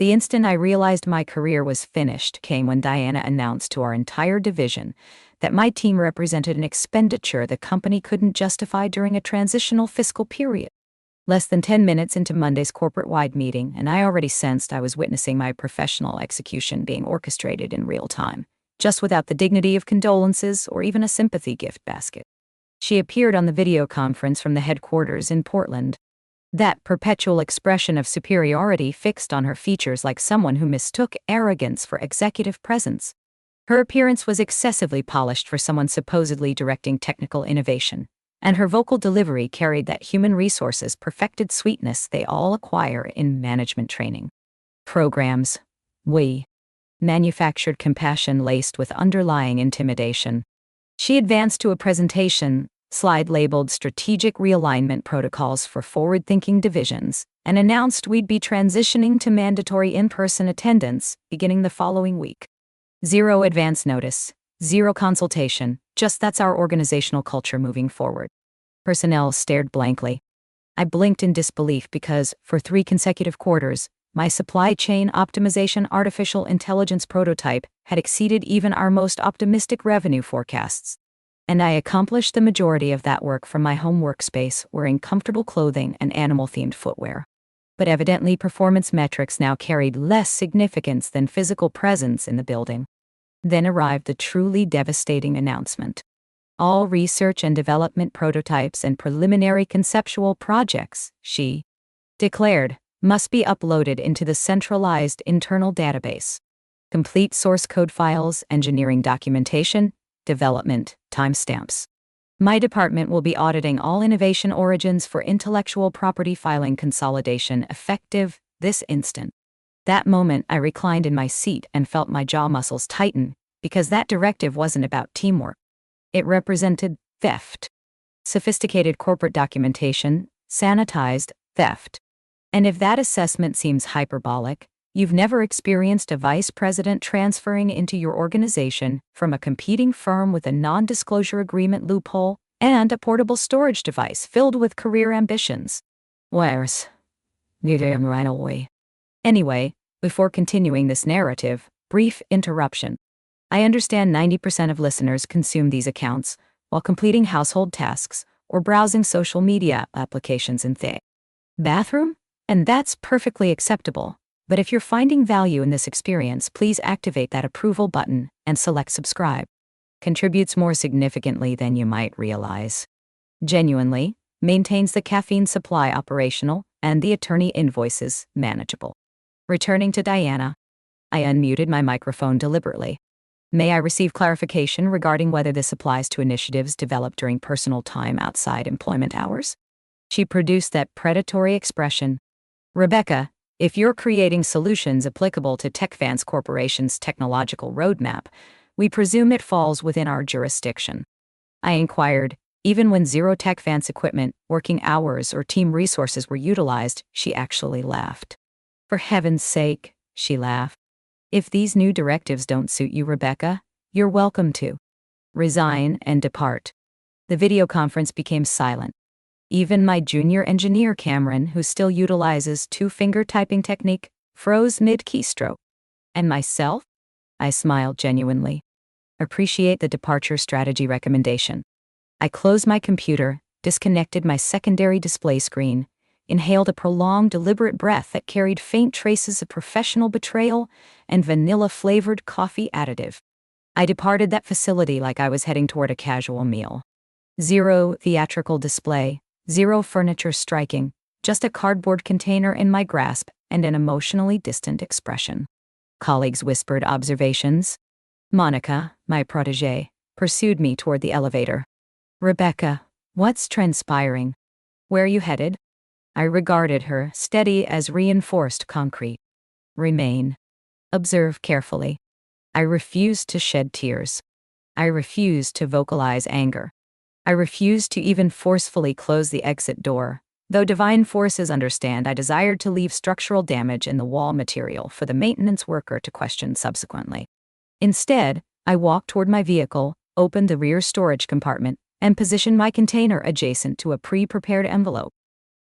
The instant I realized my career was finished came when Diana announced to our entire division that my team represented an expenditure the company couldn't justify during a transitional fiscal period. Less than 10 minutes into Monday's corporate-wide meeting, and I already sensed I was witnessing my professional execution being orchestrated in real time, just without the dignity of condolences or even a sympathy gift basket. She appeared on the video conference from the headquarters in Portland. That perpetual expression of superiority fixed on her features like someone who mistook arrogance for executive presence. Her appearance was excessively polished for someone supposedly directing technical innovation, and her vocal delivery carried that human resources perfected sweetness they all acquire in management training. Programs. We manufactured compassion laced with underlying intimidation. She advanced to a presentation slide labeled Strategic Realignment Protocols for Forward-Thinking Divisions, and announced we'd be transitioning to mandatory in-person attendance beginning the following week. Zero advance notice, zero consultation, just that's our organizational culture moving forward. Personnel stared blankly. I blinked in disbelief because, for 3 consecutive quarters, my supply chain optimization artificial intelligence prototype had exceeded even our most optimistic revenue forecasts. And I accomplished the majority of that work from my home workspace wearing comfortable clothing and animal-themed footwear. But evidently performance metrics now carried less significance than physical presence in the building. Then arrived the truly devastating announcement. All research and development prototypes and preliminary conceptual projects, she declared, must be uploaded into the centralized internal database. Complete source code files, engineering documentation, development, timestamps. My department will be auditing all innovation origins for intellectual property filing consolidation effective this instant. That moment I reclined in my seat and felt my jaw muscles tighten, because that directive wasn't about teamwork. It represented theft. Sophisticated corporate documentation, sanitized theft. And if that assessment seems hyperbolic, you've never experienced a vice president transferring into your organization from a competing firm with a non-disclosure agreement loophole and a portable storage device filled with career ambitions. Where's neither am right away. Anyway, before continuing this narrative, brief interruption. I understand 90% of listeners consume these accounts while completing household tasks or browsing social media applications in the bathroom, and that's perfectly acceptable. But if you're finding value in this experience, please activate that approval button and select subscribe. Contributes more significantly than you might realize. Genuinely, maintains the caffeine supply operational and the attorney invoices manageable. Returning to Diana, I unmuted my microphone deliberately. May I receive clarification regarding whether this applies to initiatives developed during personal time outside employment hours? She produced that predatory expression. Rebecca, if you're creating solutions applicable to TechVance Corporation's technological roadmap, we presume it falls within our jurisdiction. I inquired. Even when zero TechVance equipment, working hours, or team resources were utilized, she actually laughed. For heaven's sake, she laughed. If these new directives don't suit you, Rebecca, you're welcome to resign and depart. The video conference became silent. Even my junior engineer Cameron, who still utilizes 2-finger typing technique, froze mid-keystroke. And myself? I smiled genuinely. Appreciate the departure strategy recommendation. I closed my computer, disconnected my secondary display screen, inhaled a prolonged, deliberate breath that carried faint traces of professional betrayal and vanilla-flavored coffee additive. I departed that facility like I was heading toward a casual meal. Zero theatrical display, zero furniture striking, just a cardboard container in my grasp and an emotionally distant expression. Colleagues whispered observations. Monica, my protégée, pursued me toward the elevator. Rebecca, what's transpiring? Where are you headed? I regarded her, steady as reinforced concrete. Remain. Observe carefully. I refused to shed tears. I refused to vocalize anger. I refused to even forcefully close the exit door, though divine forces understand I desired to leave structural damage in the wall material for the maintenance worker to question subsequently. Instead, I walked toward my vehicle, opened the rear storage compartment, and positioned my container adjacent to a pre-prepared envelope.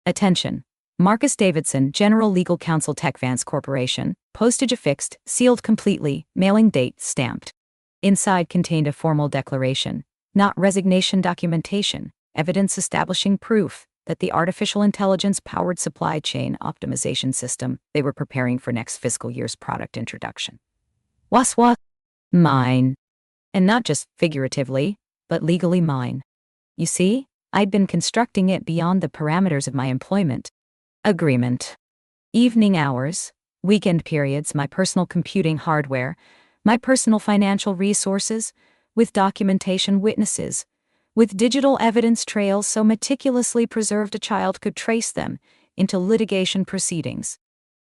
Attention! Marcus Davidson, General Legal Counsel TechVance Corporation, postage affixed, sealed completely, mailing date stamped. Inside contained a formal declaration, not resignation documentation, evidence establishing proof that the artificial intelligence-powered supply chain optimization system they were preparing for next fiscal year's product introduction was mine. And not just figuratively, but legally mine. You see, I'd been constructing it beyond the parameters of my employment agreement. Evening hours, weekend periods, my personal computing hardware, my personal financial resources, with documentation witnesses, with digital evidence trails so meticulously preserved a child could trace them into litigation proceedings.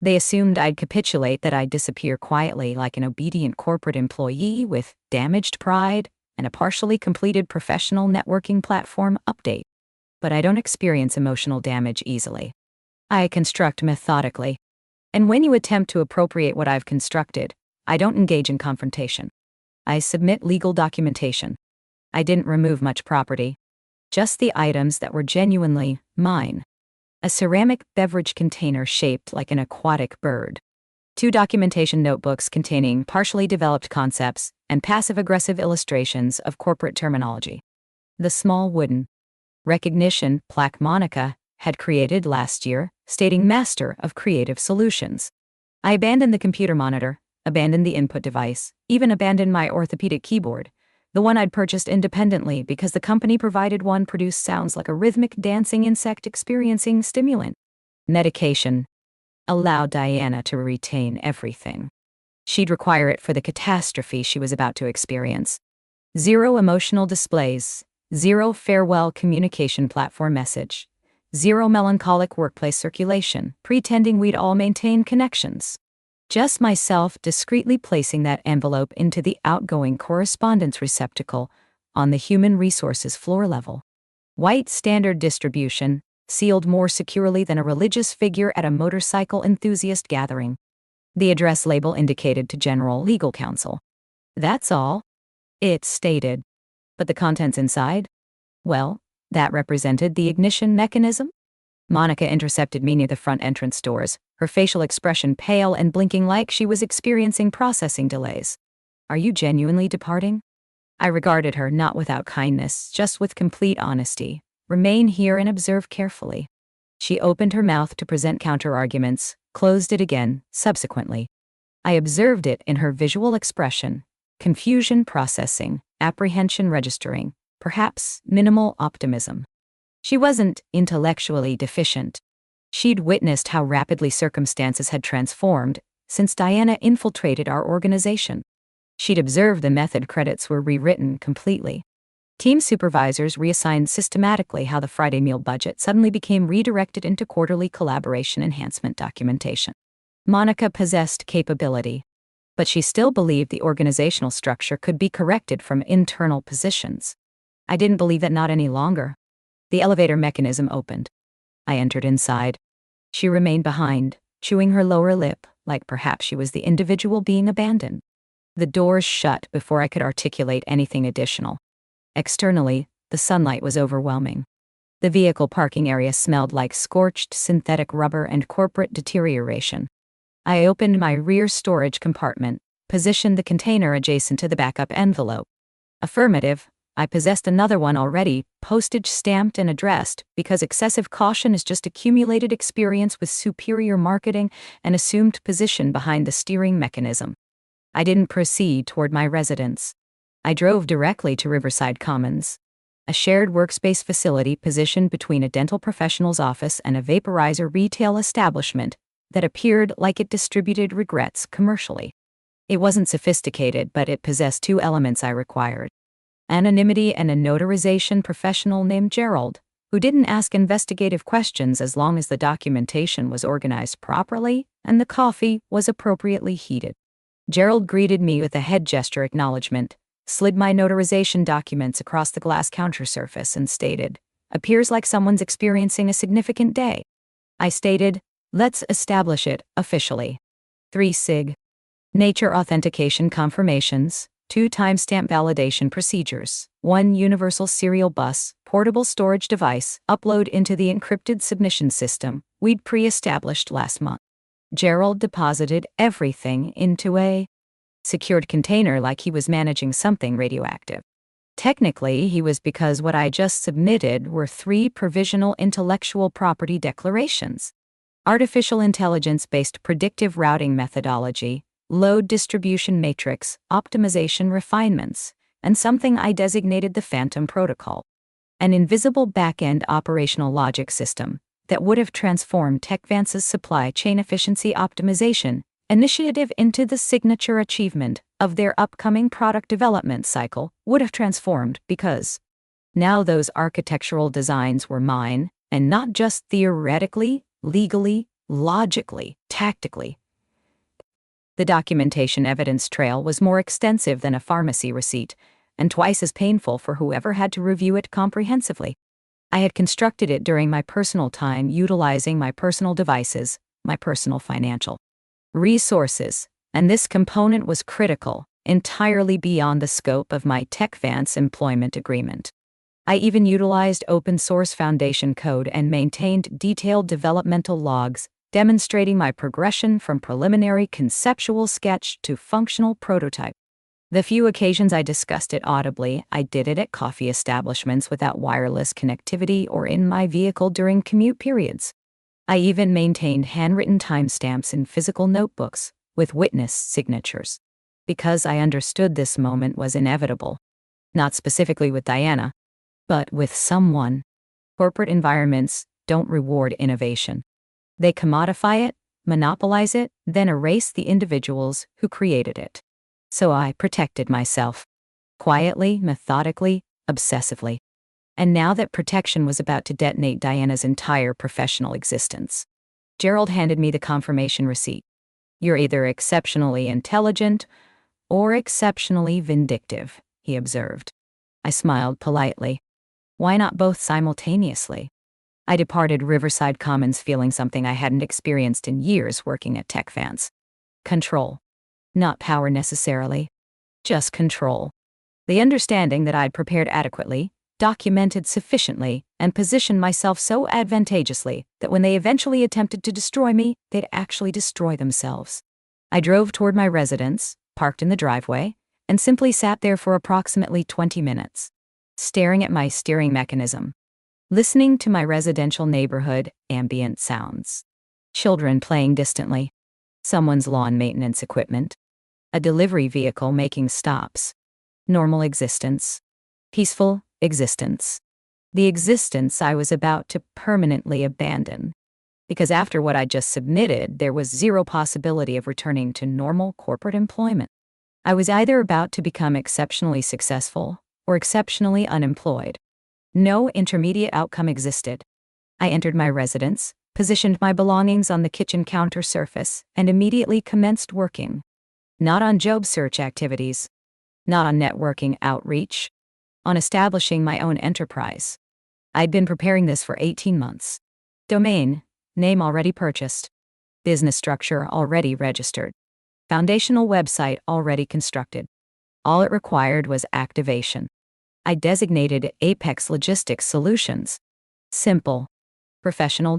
They assumed I'd capitulate, that I'd disappear quietly like an obedient corporate employee with damaged pride and a partially completed professional networking platform update. But I don't experience emotional damage easily. I construct methodically. And when you attempt to appropriate what I've constructed, I don't engage in confrontation. I submit legal documentation. I didn't remove much property, just the items that were genuinely mine. A ceramic beverage container shaped like an aquatic bird. 2 documentation notebooks containing partially developed concepts and passive-aggressive illustrations of corporate terminology. The small wooden recognition plaque Monica had created last year, stating Master of Creative Solutions. I abandoned the computer monitor, abandoned the input device, even abandoned my orthopedic keyboard, the one I'd purchased independently because the company provided one produced sounds like a rhythmic dancing insect experiencing stimulant. Medication allowed Diana to retain everything. She'd require it for the catastrophe she was about to experience. 0 emotional displays, 0 farewell communication platform message, 0 melancholic workplace circulation, pretending we'd all maintain connections. Just myself discreetly placing that envelope into the outgoing correspondence receptacle on the human resources floor level. White standard distribution, sealed more securely than a religious figure at a motorcycle enthusiast gathering. The address label indicated to General Legal Counsel. That's all. It stated. But the contents inside? Well, that represented the ignition mechanism. Monica intercepted me near the front entrance doors, her facial expression pale and blinking like she was experiencing processing delays. Are you genuinely departing? I regarded her not without kindness, just with complete honesty. Remain here and observe carefully. She opened her mouth to present counter-arguments, closed it again, subsequently. I observed it in her visual expression, confusion processing, apprehension registering, perhaps minimal optimism. She wasn't intellectually deficient. She'd witnessed how rapidly circumstances had transformed since Diana infiltrated our organization. She'd observed the method credits were rewritten completely. Team supervisors reassigned systematically how the Friday meal budget suddenly became redirected into quarterly collaboration enhancement documentation. Monica possessed capability, but she still believed the organizational structure could be corrected from internal positions. I didn't believe that not any longer. The elevator mechanism opened. I entered inside. She remained behind, chewing her lower lip, like perhaps she was the individual being abandoned. The doors shut before I could articulate anything additional. Externally, the sunlight was overwhelming. The vehicle parking area smelled like scorched synthetic rubber and corporate deterioration. I opened my rear storage compartment, positioned the container adjacent to the backup envelope. Affirmative. I possessed another one already, postage stamped and addressed, because excessive caution is just accumulated experience with superior marketing and assumed position behind the steering mechanism. I didn't proceed toward my residence. I drove directly to Riverside Commons, a shared workspace facility positioned between a dental professional's office and a vaporizer retail establishment that appeared like it distributed regrets commercially. It wasn't sophisticated, but it possessed 2 elements I required: anonymity and a notarization professional named Gerald, who didn't ask investigative questions as long as the documentation was organized properly and the coffee was appropriately heated. Gerald greeted me with a head gesture acknowledgement, slid my notarization documents across the glass counter surface and stated, "Appears like someone's experiencing a significant day." I stated, "Let's establish it officially." 3 SIG. Nature authentication confirmations, 2 timestamp validation procedures, 1 universal serial bus, portable storage device, upload into the encrypted submission system we'd pre-established last month. Gerald deposited everything into a secured container like he was managing something radioactive. Technically, he was, because what I just submitted were 3 provisional intellectual property declarations: artificial intelligence-based predictive routing methodology, load distribution matrix, optimization refinements, and something I designated the Phantom Protocol, an invisible back-end operational logic system that would have transformed TechVance's supply chain efficiency optimization initiative into the signature achievement of their upcoming product development cycle. Would have transformed because now those architectural designs were mine, and not just theoretically, legally, logically, tactically. The documentation evidence trail was more extensive than a pharmacy receipt, and twice as painful for whoever had to review it comprehensively. I had constructed it during my personal time, utilizing my personal devices, my personal financial resources, and this component was critical, entirely beyond the scope of my TechVance employment agreement. I even utilized open-source foundation code and maintained detailed developmental logs, demonstrating my progression from preliminary conceptual sketch to functional prototype. The few occasions I discussed it audibly, I did it at coffee establishments without wireless connectivity or in my vehicle during commute periods. I even maintained handwritten timestamps in physical notebooks with witness signatures, because I understood this moment was inevitable. Not specifically with Diana, but with someone. Corporate environments don't reward innovation. They commodify it, monopolize it, then erase the individuals who created it. So I protected myself. Quietly, methodically, obsessively. And now that protection was about to detonate Diana's entire professional existence, Gerald handed me the confirmation receipt. "You're either exceptionally intelligent or exceptionally vindictive," he observed. I smiled politely. Why not both simultaneously? I departed Riverside Commons feeling something I hadn't experienced in years working at TechVance. Control. Not power necessarily. Just control. The understanding that I'd prepared adequately, documented sufficiently, and positioned myself so advantageously that when they eventually attempted to destroy me, they'd actually destroy themselves. I drove toward my residence, parked in the driveway, and simply sat there for approximately 20 minutes, staring at my steering mechanism, listening to my residential neighborhood ambient sounds. Children playing distantly, someone's lawn maintenance equipment, a delivery vehicle making stops. Normal existence. Peaceful existence. The existence I was about to permanently abandon. Because after what I just submitted, there was zero possibility of returning to normal corporate employment. I was either about to become exceptionally successful or exceptionally unemployed. No intermediate outcome existed. I entered my residence, positioned my belongings on the kitchen counter surface, and immediately commenced working. Not on job search activities. Not on networking outreach. On establishing my own enterprise. I'd been preparing this for 18 months. Domain, name already purchased. Business structure already registered. Foundational website already constructed. All it required was activation. I designated Apex Logistics Solutions. Simple. Professional.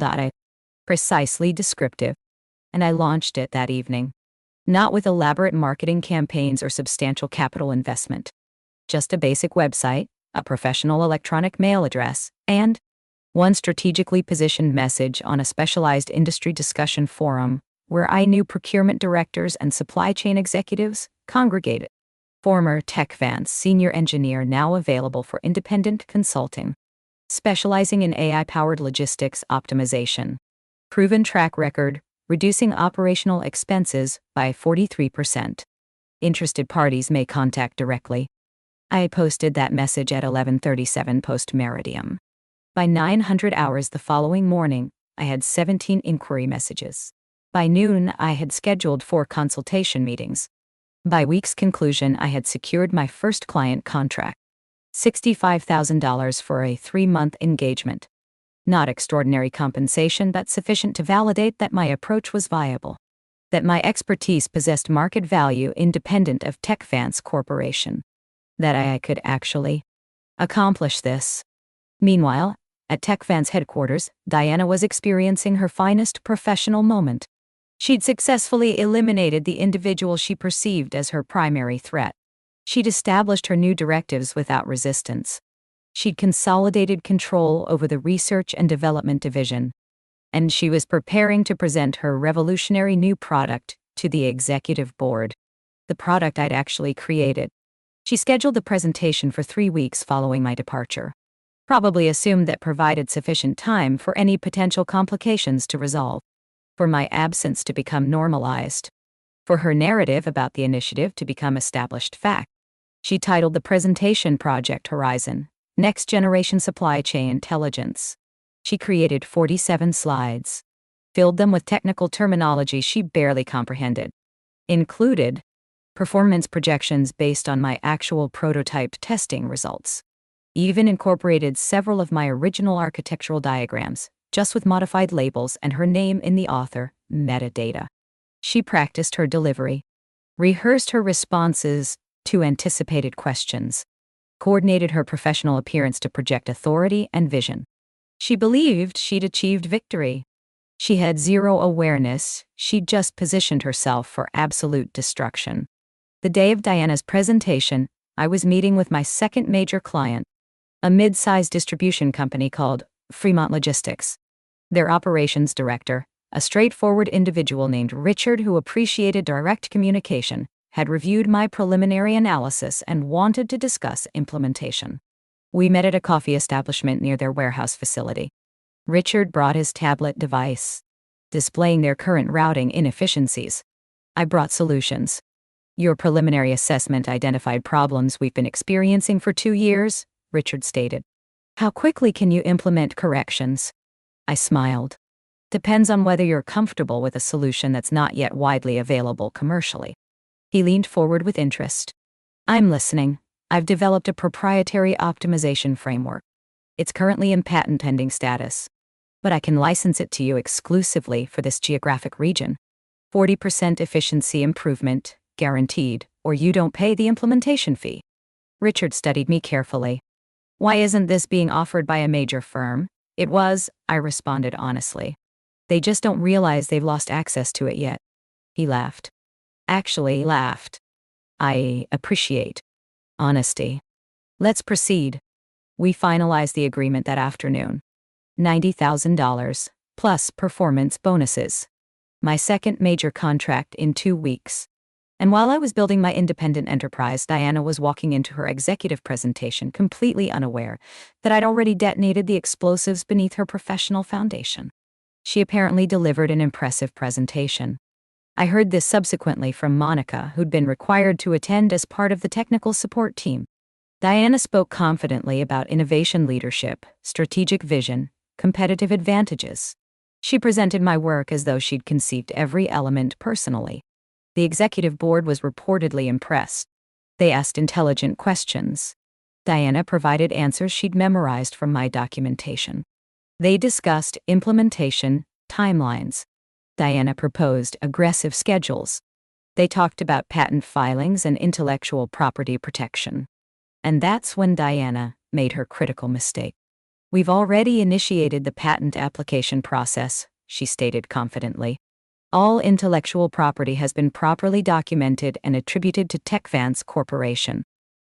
Precisely descriptive. And I launched it that evening. Not with elaborate marketing campaigns or substantial capital investment. Just a basic website, a professional electronic mail address, and one strategically positioned message on a specialized industry discussion forum where I knew procurement directors and supply chain executives congregated. Former TechVance senior engineer now available for independent consulting. Specializing in AI-powered logistics optimization. Proven track record, reducing operational expenses by 43%. Interested parties may contact directly. I posted that message at 11:37 post-meridium. By 900 hours the following morning, I had 17 inquiry messages. By noon, I had scheduled 4 consultation meetings. By week's conclusion, I had secured my first client contract. $65,000 for a 3-month engagement. Not extraordinary compensation, but sufficient to validate that my approach was viable. That my expertise possessed market value independent of TechVance Corporation. That I could actually accomplish this. Meanwhile, at TechVance headquarters, Diana was experiencing her finest professional moment. She'd successfully eliminated the individual she perceived as her primary threat. She'd established her new directives without resistance. She'd consolidated control over the research and development division. And she was preparing to present her revolutionary new product to the executive board. The product I'd actually created. She scheduled the presentation for 3 weeks following my departure. Probably assumed that provided sufficient time for any potential complications to resolve. For my absence to become normalized. For her narrative about the initiative to become established fact. She titled the presentation Project Horizon, Next Generation Supply Chain Intelligence. She created 47 slides. Filled them with technical terminology she barely comprehended. Included performance projections based on my actual prototype testing results. Even incorporated several of my original architectural diagrams, just with modified labels and her name in the author metadata. She practiced her delivery, rehearsed her responses to anticipated questions, coordinated her professional appearance to project authority and vision. She believed she'd achieved victory. She had zero awareness, she'd just positioned herself for absolute destruction. The day of Diana's presentation, I was meeting with my second major client, a mid-sized distribution company called Fremont Logistics. Their operations director, a straightforward individual named Richard who appreciated direct communication, had reviewed my preliminary analysis and wanted to discuss implementation. We met at a coffee establishment near their warehouse facility. Richard brought his tablet device, displaying their current routing inefficiencies. I brought solutions. Your preliminary assessment identified problems we've been experiencing for 2 years, Richard stated. How quickly can you implement corrections? I smiled. Depends on whether you're comfortable with a solution that's not yet widely available commercially. He leaned forward with interest. I'm listening. I've developed a proprietary optimization framework. It's currently in patent pending status. But I can license it to you exclusively for this geographic region. 40% efficiency improvement, guaranteed, or you don't pay the implementation fee. Richard studied me carefully. Why isn't this being offered by a major firm? It was, I responded honestly. They just don't realize they've lost access to it yet. He laughed. Actually laughed. I appreciate honesty. Let's proceed. We finalized the agreement that afternoon. $90,000, plus performance bonuses. My second major contract in 2 weeks. And while I was building my independent enterprise, Diana was walking into her executive presentation completely unaware that I'd already detonated the explosives beneath her professional foundation. She apparently delivered an impressive presentation. I heard this subsequently from Monica, who'd been required to attend as part of the technical support team. Diana spoke confidently about innovation leadership, strategic vision, competitive advantages. She presented my work as though she'd conceived every element personally. The executive board was reportedly impressed. They asked intelligent questions. Diana provided answers she'd memorized from my documentation. They discussed implementation, timelines. Diana proposed aggressive schedules. They talked about patent filings and intellectual property protection. And that's when Diana made her critical mistake. We've already initiated the patent application process, she stated confidently. All intellectual property has been properly documented and attributed to Techvance Corporation.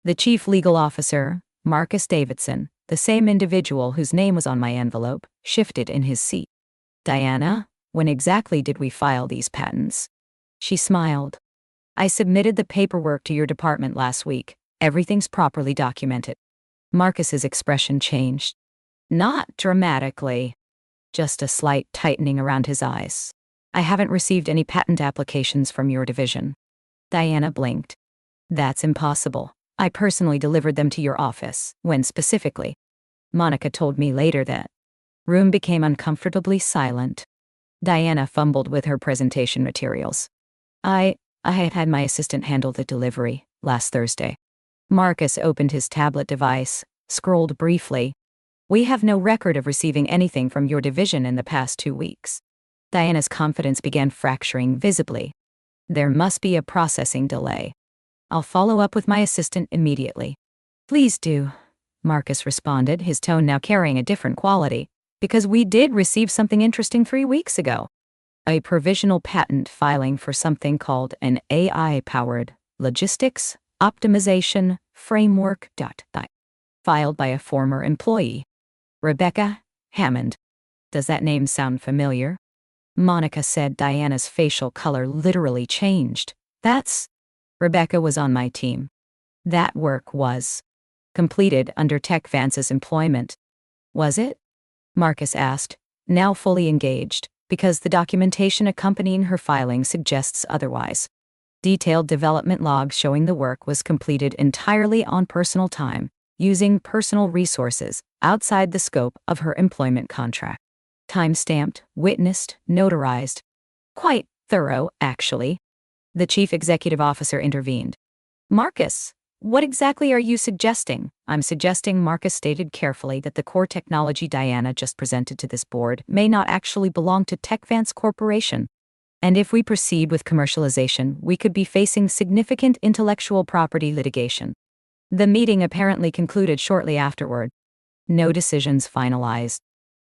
The chief legal officer, Marcus Davidson, the same individual whose name was on my envelope, shifted in his seat. Diana, when exactly did we file these patents? She smiled. I submitted the paperwork to your department last week. Everything's properly documented. Marcus's expression changed. Not dramatically. Just a slight tightening around his eyes. I haven't received any patent applications from your division. Diana blinked. That's impossible. I personally delivered them to your office, when specifically. Monica told me later that. Room became uncomfortably silent. Diana fumbled with her presentation materials. I had had my assistant handle the delivery, last Thursday. Marcus opened his tablet device, scrolled briefly. We have no record of receiving anything from your division in the past 2 weeks. Diana's confidence began fracturing visibly. There must be a processing delay. I'll follow up with my assistant immediately. Please do, Marcus responded, his tone now carrying a different quality, because we did receive something interesting 3 weeks ago. A provisional patent filing for something called an AI-powered logistics optimization framework. Filed by a former employee, Rebecca Hammond. Does that name sound familiar? Monica said. Diana's facial color literally changed. Rebecca was on my team. That work was completed under TechVance's employment. Was it? Marcus asked, now fully engaged, because the documentation accompanying her filing suggests otherwise. Detailed development logs showing the work was completed entirely on personal time, using personal resources outside the scope of her employment contract. Time-stamped, witnessed, notarized. Quite thorough, actually. The chief executive officer intervened. Marcus, what exactly are you suggesting? I'm suggesting, Marcus stated carefully, that the core technology Diana just presented to this board may not actually belong to TechVance Corporation. And if we proceed with commercialization, we could be facing significant intellectual property litigation. The meeting apparently concluded shortly afterward. No decisions finalized.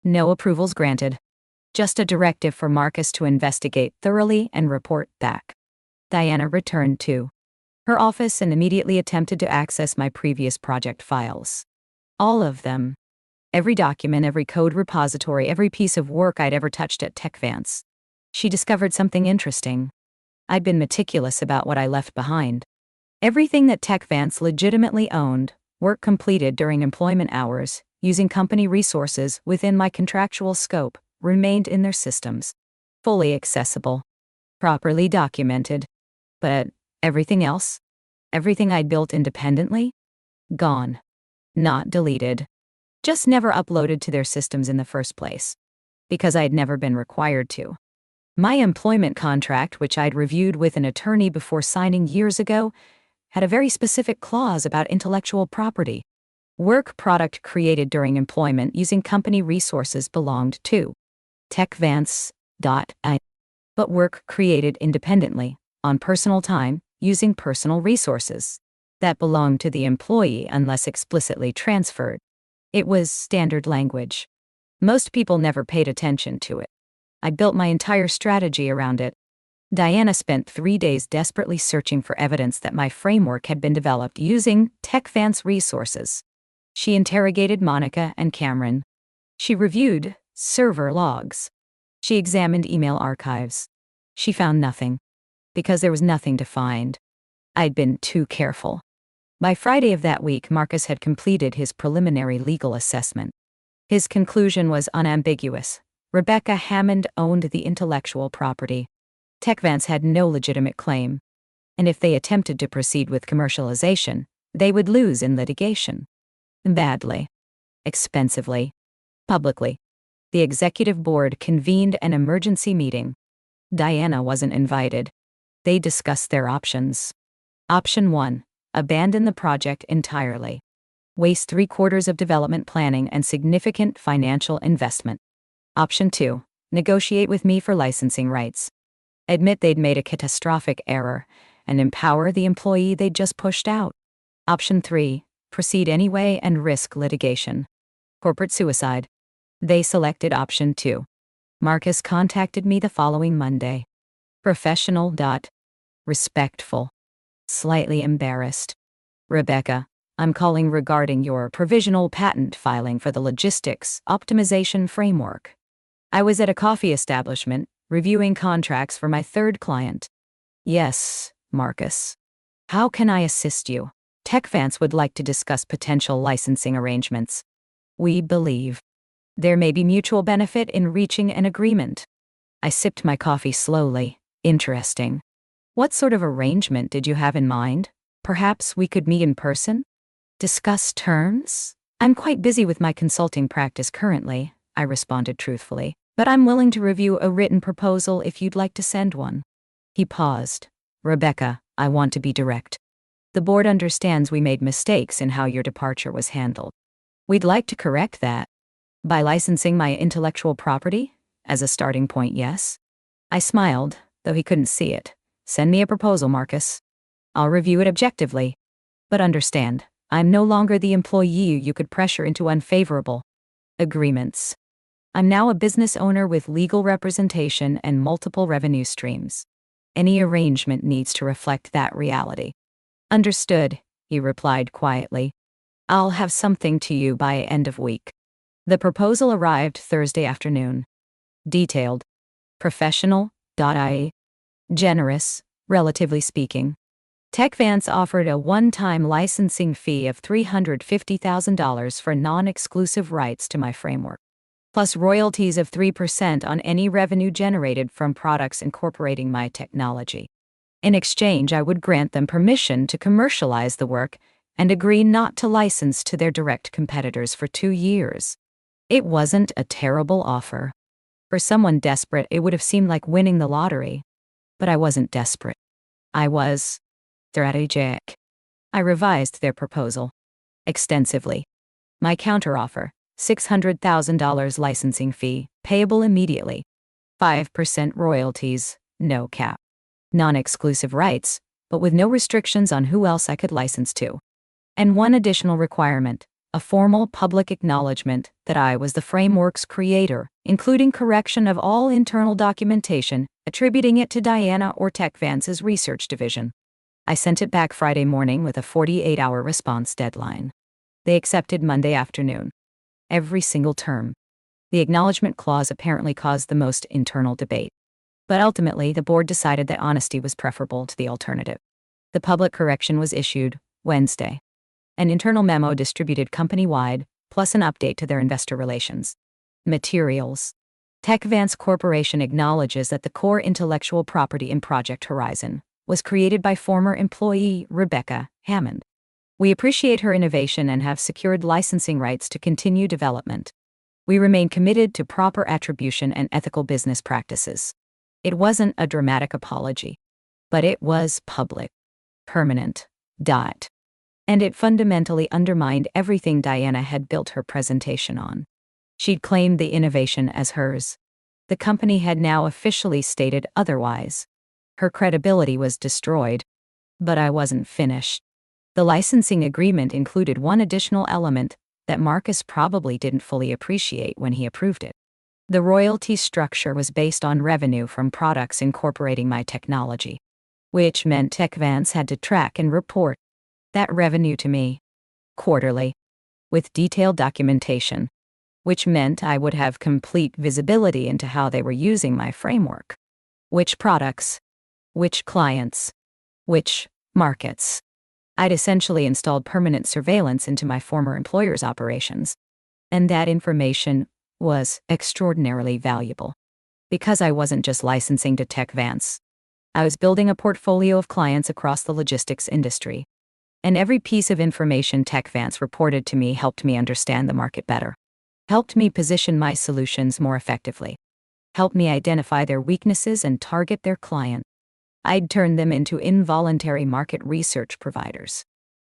No approvals granted. Just a directive for Marcus to investigate thoroughly and report back. Diana returned to her office and immediately attempted to access my previous project files. All of them. Every document, every code repository, every piece of work I'd ever touched at TechVance. She discovered something interesting. I'd been meticulous about what I left behind. Everything that TechVance legitimately owned, work completed during employment hours, using company resources within my contractual scope, remained in their systems. Fully accessible. Properly documented. But everything else? Everything I'd built independently? Gone. Not deleted. Just never uploaded to their systems in the first place. Because I'd never been required to. My employment contract, which I'd reviewed with an attorney before signing years ago, had a very specific clause about intellectual property. Work product created during employment using company resources belonged to TechVance. But work created independently, on personal time, using personal resources, that belonged to the employee unless explicitly transferred. It was standard language. Most people never paid attention to it. I built my entire strategy around it. Diana spent 3 days desperately searching for evidence that my framework had been developed using TechVance resources. She interrogated Monica and Cameron. She reviewed server logs. She examined email archives. She found nothing. Because there was nothing to find. I'd been too careful. By Friday of that week, Marcus had completed his preliminary legal assessment. His conclusion was unambiguous. Rebecca Hammond owned the intellectual property. TechVance had no legitimate claim. And if they attempted to proceed with commercialization, they would lose in litigation. Badly. Expensively. Publicly. The executive board convened an emergency meeting. Diana wasn't invited. They discussed their options. Option 1. Abandon the project entirely. Waste 3/4 of development planning and significant financial investment. Option 2. Negotiate with me for licensing rights. Admit they'd made a catastrophic error, and empower the employee they'd just pushed out. Option 3. Proceed anyway and risk litigation. Corporate suicide. They selected option 2. Marcus contacted me the following Monday. Professional. Respectful. Slightly embarrassed. Rebecca, I'm calling regarding your provisional patent filing for the logistics optimization framework. I was at a coffee establishment, reviewing contracts for my third client. Yes, Marcus. How can I assist you? TechVance would like to discuss potential licensing arrangements. We believe there may be mutual benefit in reaching an agreement. I sipped my coffee slowly. Interesting. What sort of arrangement did you have in mind? Perhaps we could meet in person? Discuss terms? I'm quite busy with my consulting practice currently, I responded truthfully, but I'm willing to review a written proposal if you'd like to send one. He paused. Rebecca, I want to be direct. The board understands we made mistakes in how your departure was handled. We'd like to correct that. By licensing my intellectual property? As a starting point, yes. I smiled, though he couldn't see it. Send me a proposal, Marcus. I'll review it objectively. But understand, I'm no longer the employee you could pressure into unfavorable agreements. I'm now a business owner with legal representation and multiple revenue streams. Any arrangement needs to reflect that reality. Understood, he replied quietly. I'll have something to you by end of week. The proposal arrived Thursday afternoon. Detailed. Professional.ie. Generous, relatively speaking. TechVance offered a one-time licensing fee of $350,000 for non-exclusive rights to my framework, plus royalties of 3% on any revenue generated from products incorporating my technology. In exchange, I would grant them permission to commercialize the work and agree not to license to their direct competitors for 2 years. It wasn't a terrible offer. For someone desperate, it would have seemed like winning the lottery. But I wasn't desperate. I was strategic. I revised their proposal extensively. My counteroffer, $600,000 licensing fee, payable immediately. 5% royalties, no cap. Non-exclusive rights, but with no restrictions on who else I could license to. And one additional requirement, a formal public acknowledgement that I was the framework's creator, including correction of all internal documentation, attributing it to Diana or TechVance's research division. I sent it back Friday morning with a 48-hour response deadline. They accepted Monday afternoon. Every single term. The acknowledgement clause apparently caused the most internal debate. But ultimately, the board decided that honesty was preferable to the alternative. The public correction was issued Wednesday. An internal memo distributed company-wide, plus an update to their investor relations materials. TechVance Corporation acknowledges that the core intellectual property in Project Horizon was created by former employee Rebecca Hammond. We appreciate her innovation and have secured licensing rights to continue development. We remain committed to proper attribution and ethical business practices. It wasn't a dramatic apology, but it was public, permanent. And it fundamentally undermined everything Diana had built her presentation on. She'd claimed the innovation as hers. The company had now officially stated otherwise. Her credibility was destroyed. But I wasn't finished. The licensing agreement included one additional element that Marcus probably didn't fully appreciate when he approved it. The royalty structure was based on revenue from products incorporating my technology, which meant TechVance had to track and report that revenue to me quarterly, with detailed documentation, which meant I would have complete visibility into how they were using my framework. Which products, which clients, which markets. I'd essentially installed permanent surveillance into my former employer's operations, and that information was extraordinarily valuable. Because I wasn't just licensing to TechVance. I was building a portfolio of clients across the logistics industry. And every piece of information TechVance reported to me helped me understand the market better, helped me position my solutions more effectively, helped me identify their weaknesses and target their client. I'd turn them into involuntary market research providers.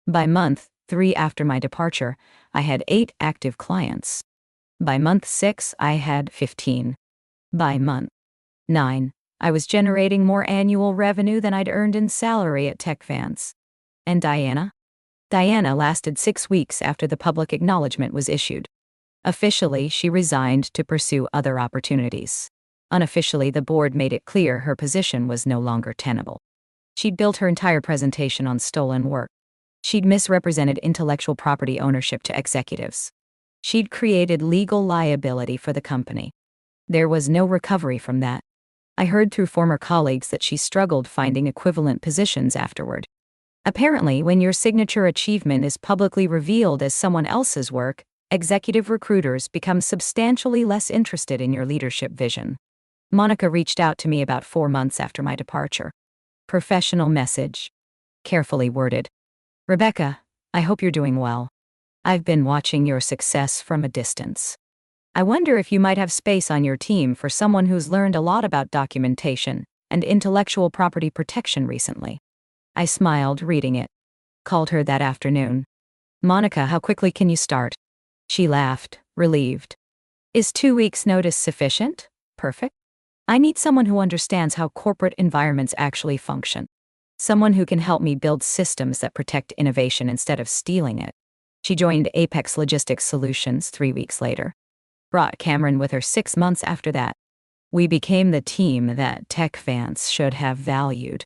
By month 3 after my departure, I had 8 active clients. By month 6, I had 15. By month 9, I was generating more annual revenue than I'd earned in salary at TechVance. And Diana? Diana lasted 6 weeks after the public acknowledgement was issued. Officially, she resigned to pursue other opportunities. Unofficially, the board made it clear her position was no longer tenable. She'd built her entire presentation on stolen work. She'd misrepresented intellectual property ownership to executives. She'd created legal liability for the company. There was no recovery from that. I heard through former colleagues that she struggled finding equivalent positions afterward. Apparently, when your signature achievement is publicly revealed as someone else's work, executive recruiters become substantially less interested in your leadership vision. Monica reached out to me about 4 months after my departure. Professional message. Carefully worded. Rebecca, I hope you're doing well. I've been watching your success from a distance. I wonder if you might have space on your team for someone who's learned a lot about documentation and intellectual property protection recently. I smiled reading it. Called her that afternoon. Monica, how quickly can you start? She laughed, relieved. Is 2 weeks' notice sufficient? Perfect. I need someone who understands how corporate environments actually function. Someone who can help me build systems that protect innovation instead of stealing it. She joined Apex Logistics Solutions 3 weeks later. Brought Cameron with her 6 months after that. We became the team that tech fans should have valued.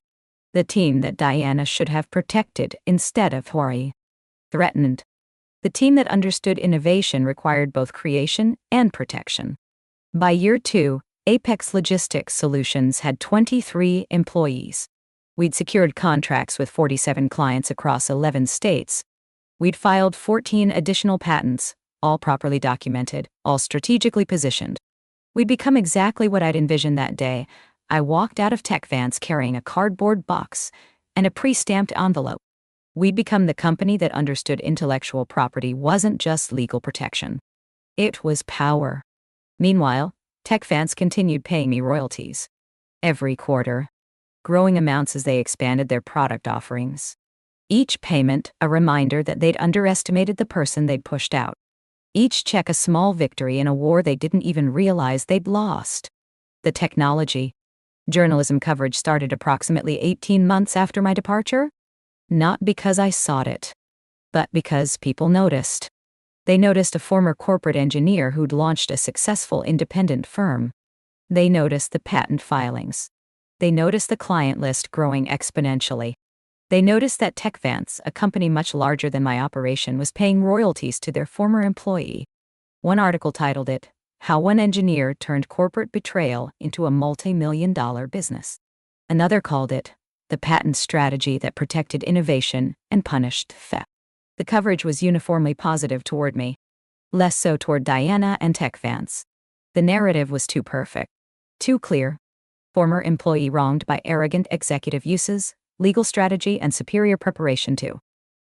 The team that Diana should have protected instead of threatened. The team that understood innovation required both creation and protection. By year 2, Apex Logistics Solutions had 23 employees. We'd secured contracts with 47 clients across 11 states. We'd filed 14 additional patents, all properly documented, all strategically positioned. We'd become exactly what I'd envisioned that day. I walked out of Tech Vance carrying a cardboard box and a pre-stamped envelope. We'd become the company that understood intellectual property wasn't just legal protection. It was power. Meanwhile, Tech Vance continued paying me royalties. Every quarter. Growing amounts as they expanded their product offerings. Each payment a reminder that they'd underestimated the person they'd pushed out. Each check a small victory in a war they didn't even realize they'd lost. The technology. Journalism coverage started approximately 18 months after my departure. Not because I sought it, but because people noticed. They noticed a former corporate engineer who'd launched a successful independent firm. They noticed the patent filings. They noticed the client list growing exponentially. They noticed that Tech Vance, a company much larger than my operation, was paying royalties to their former employee. One article titled it, "How One Engineer Turned Corporate Betrayal into a Multi-million-dollar Business." Another called it, "The Patent Strategy That Protected Innovation and Punished Theft." The coverage was uniformly positive toward me. Less so toward Diana and Tech Vance. The narrative was too perfect. Too clear. Former employee wronged by arrogant executive uses, legal strategy, and superior preparation to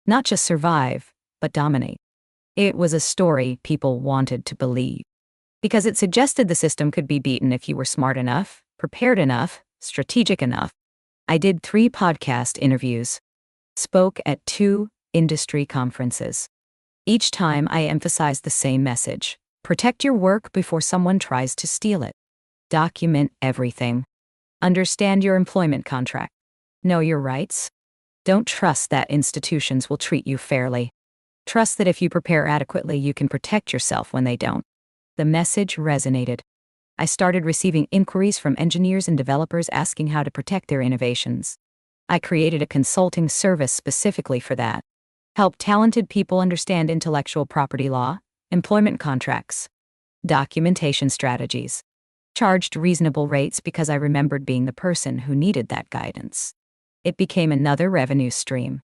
not just survive, but dominate. It was a story people wanted to believe. Because it suggested the system could be beaten if you were smart enough, prepared enough, strategic enough. I did 3 podcast interviews. Spoke at 2 industry conferences. Each time I emphasized the same message: protect your work before someone tries to steal it. Document everything. Understand your employment contract. Know your rights. Don't trust that institutions will treat you fairly. Trust that if you prepare adequately, you can protect yourself when they don't. The message resonated. I started receiving inquiries from engineers and developers asking how to protect their innovations. I created a consulting service specifically for that. Help talented people understand intellectual property law, employment contracts, documentation strategies. Charged reasonable rates because I remembered being the person who needed that guidance. It became another revenue stream.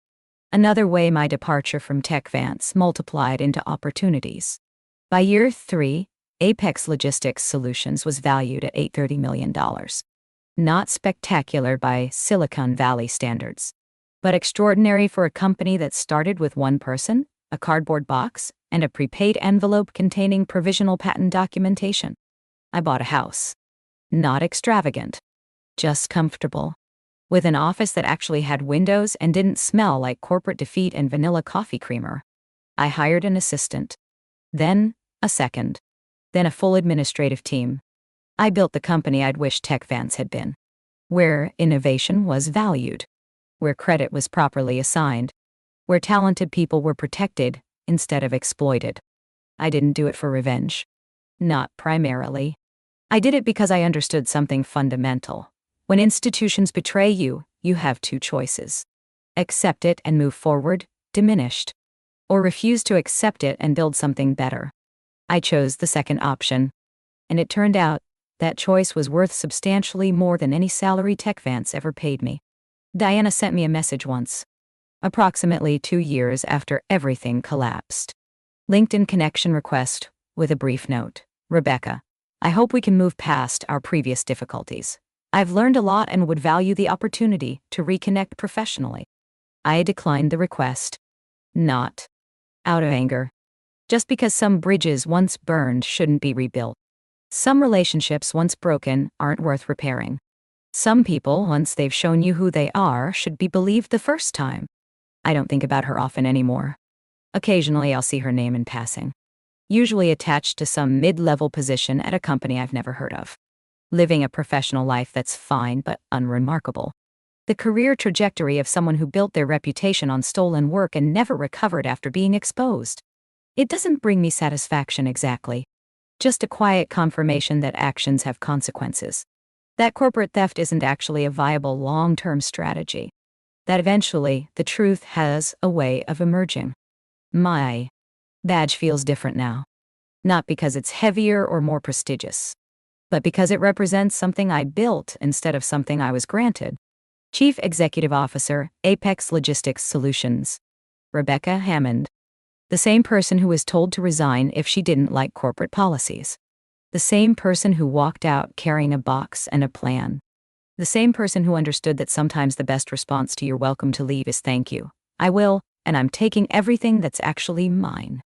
Another way my departure from Tech Vance multiplied into opportunities. By year 3, Apex Logistics Solutions was valued at $830 million. Not spectacular by Silicon Valley standards, but extraordinary for a company that started with one person, a cardboard box, and a prepaid envelope containing provisional patent documentation. I bought a house. Not extravagant. Just comfortable. With an office that actually had windows and didn't smell like corporate defeat and vanilla coffee creamer. I hired an assistant. Then, a second. Then a full administrative team. I built the company I'd wished Tech Vance had been. Where innovation was valued. Where credit was properly assigned. Where talented people were protected instead of exploited. I didn't do it for revenge. Not primarily. I did it because I understood something fundamental. When institutions betray you, you have 2 choices. Accept it and move forward, diminished. Or refuse to accept it and build something better. I chose the second option. And it turned out, that choice was worth substantially more than any salary Tech Vance ever paid me. Diana sent me a message once. Approximately 2 years after everything collapsed. LinkedIn connection request, with a brief note. Rebecca, I hope we can move past our previous difficulties. I've learned a lot and would value the opportunity to reconnect professionally. I declined the request. Not out of anger. Just because some bridges once burned shouldn't be rebuilt. Some relationships once broken aren't worth repairing. Some people, once they've shown you who they are, should be believed the first time. I don't think about her often anymore. Occasionally I'll see her name in passing. Usually attached to some mid-level position at a company I've never heard of. Living a professional life that's fine but unremarkable. The career trajectory of someone who built their reputation on stolen work and never recovered after being exposed. It doesn't bring me satisfaction exactly. just a quiet confirmation that actions have consequences. That corporate theft isn't actually a viable long-term strategy. That eventually, the truth has a way of emerging. My badge feels different now. Not because it's heavier or more prestigious, but because it represents something I built instead of something I was granted. Chief Executive Officer, Apex Logistics Solutions. Rebecca Hammond. The same person who was told to resign if she didn't like corporate policies. The same person who walked out carrying a box and a plan. The same person who understood that sometimes the best response to your welcome to leave is thank you. I will, and I'm taking everything that's actually mine.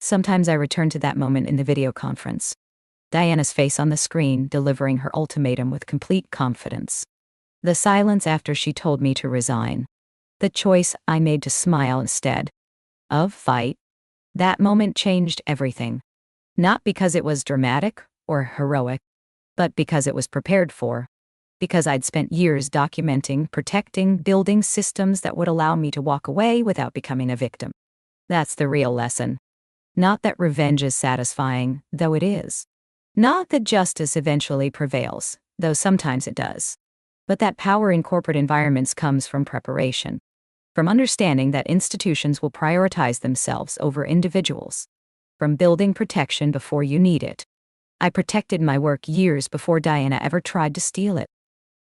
Sometimes I return to that moment in the video conference. Diana's face on the screen, delivering her ultimatum with complete confidence. The silence after she told me to resign. The choice I made to smile instead of fight. That moment changed everything. Not because it was dramatic or heroic, but because it was prepared for. Because I'd spent years documenting, protecting, building systems that would allow me to walk away without becoming a victim. That's the real lesson. Not that revenge is satisfying, though it is. Not that justice eventually prevails, though sometimes it does. But that power in corporate environments comes from preparation. From understanding that institutions will prioritize themselves over individuals. From building protection before you need it. I protected my work years before Diana ever tried to steal it.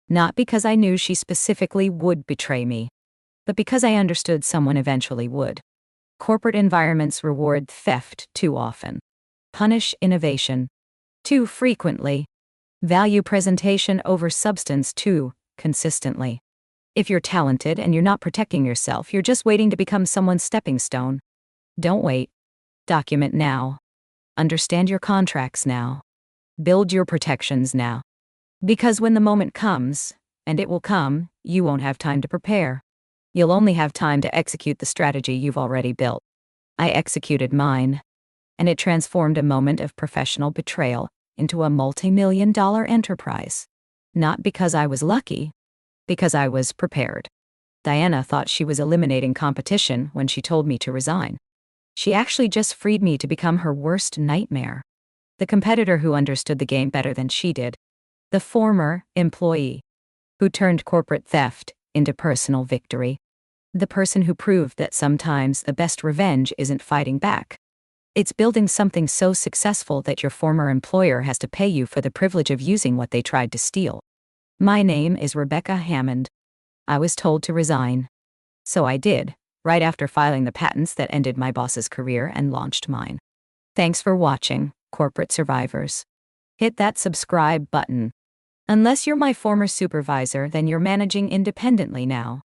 Not because I knew she specifically would betray me, but because I understood someone eventually would. Corporate environments reward theft too often. Punish innovation too frequently. Value presentation over substance too consistently. If you're talented and you're not protecting yourself, you're just waiting to become someone's stepping stone. Don't wait. Document now. Understand your contracts now. Build your protections now. Because when the moment comes, and it will come, you won't have time to prepare. You'll only have time to execute the strategy you've already built. I executed mine, and it transformed a moment of professional betrayal into a multi-million-dollar enterprise. Not because I was lucky, because I was prepared. Diana thought she was eliminating competition when she told me to resign. She actually just freed me to become her worst nightmare. The competitor who understood the game better than she did. The former employee who turned corporate theft into personal victory. The person who proved that sometimes the best revenge isn't fighting back. It's building something so successful that your former employer has to pay you for the privilege of using what they tried to steal. My name is Rebecca Hammond. I was told to resign. So I did, right after filing the patents that ended my boss's career and launched mine. Thanks for watching, corporate survivors. Hit that subscribe button. Unless you're my former supervisor, then you're managing independently now.